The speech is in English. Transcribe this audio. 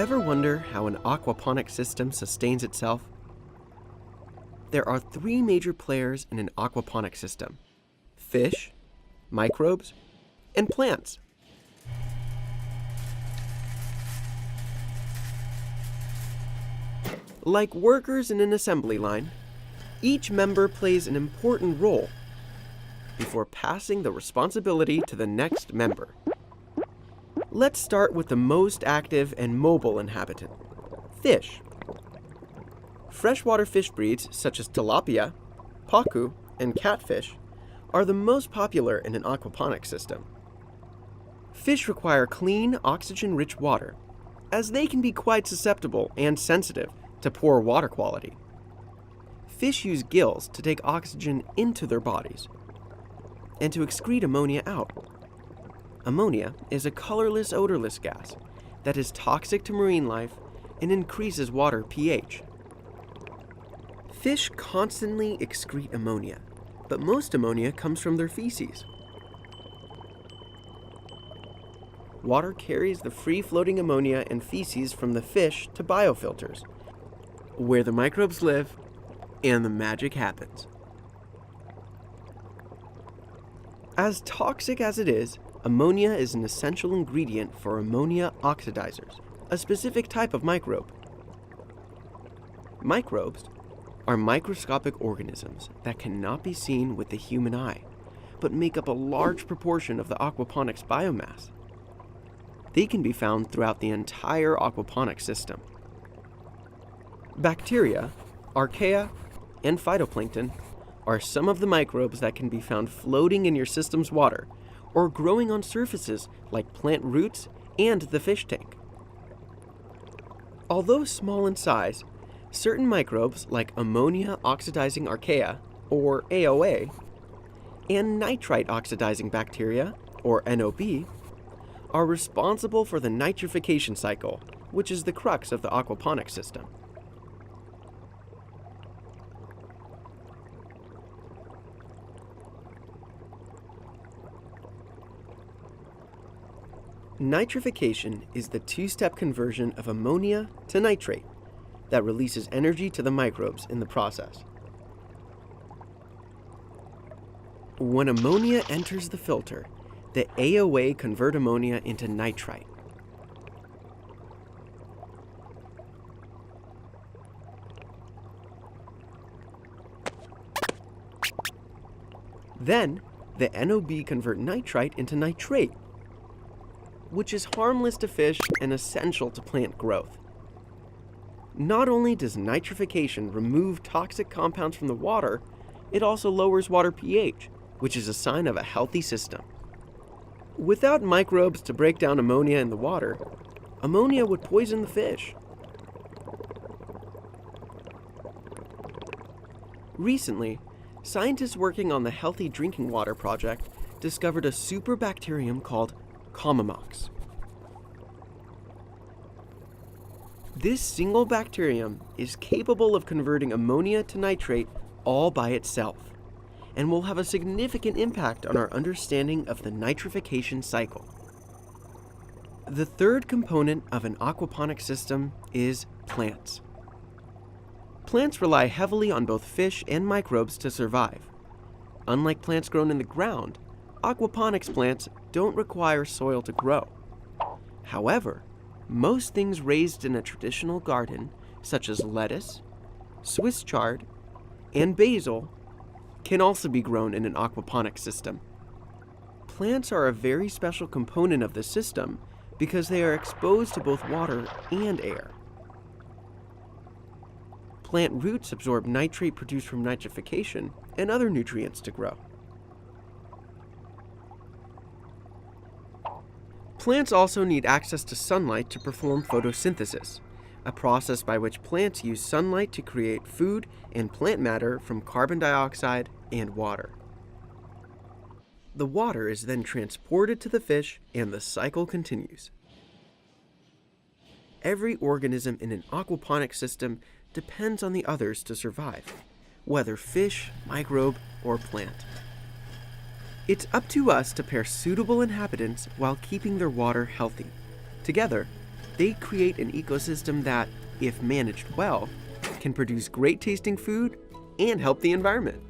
Ever wonder how an aquaponic system sustains itself? There are three major players in an aquaponic system: fish, microbes, and plants. Like workers in an assembly line, each member plays an important role before passing the responsibility to the next member. Let's start with the most active and mobile inhabitant: fish. Freshwater fish breeds such as tilapia, pacu, and catfish are the most popular in an aquaponic system. Fish require clean, oxygen-rich water, as they can be quite susceptible and sensitive to poor water quality. Fish use gills to take oxygen into their bodies and to excrete ammonia out. Ammonia is a colorless, odorless gas that is toxic to marine life and increases water pH. Fish constantly excrete ammonia, but most ammonia comes from their feces. Water carries the free-floating ammonia and feces from the fish to biofilters, where the microbes live and the magic happens. As toxic as it is, ammonia is an essential ingredient for ammonia oxidizers, a specific type of microbe. Microbes are microscopic organisms that cannot be seen with the human eye, but make up a large proportion of the aquaponics biomass. They can be found throughout the entire aquaponics system. Bacteria, archaea, and phytoplankton are some of the microbes that can be found floating in your system's water or growing on surfaces like plant roots and the fish tank. Although small in size, certain microbes like ammonia oxidizing archaea, or AOA, and nitrite oxidizing bacteria, or NOB, are responsible for the nitrification cycle, which is the crux of the aquaponics system. Nitrification is the two-step conversion of ammonia to nitrate that releases energy to the microbes in the process. When ammonia enters the filter, the AOA convert ammonia into nitrite. Then, the NOB convert nitrite into nitrate, which is harmless to fish and essential to plant growth. Not only does nitrification remove toxic compounds from the water, it also lowers water pH, which is a sign of a healthy system. Without microbes to break down ammonia in the water, ammonia would poison the fish. Recently, scientists working on the Healthy Drinking Water project discovered a superbacterium called Commomox. This single bacterium is capable of converting ammonia to nitrate all by itself, and will have a significant impact on our understanding of the nitrification cycle. The third component of an aquaponic system is plants. Plants rely heavily on both fish and microbes to survive. Unlike plants grown in the ground, aquaponics plants don't require soil to grow. However, most things raised in a traditional garden, such as lettuce, Swiss chard, and basil, can also be grown in an aquaponics system. Plants are a very special component of the system because they are exposed to both water and air. Plant roots absorb nitrate produced from nitrification and other nutrients to grow. Plants also need access to sunlight to perform photosynthesis, a process by which plants use sunlight to create food and plant matter from carbon dioxide and water. The water is then transported to the fish and the cycle continues. Every organism in an aquaponic system depends on the others to survive, whether fish, microbe, or plant. It's up to us to pair suitable inhabitants while keeping their water healthy. Together, They create an ecosystem that, if managed well, can produce great tasting food and help the environment.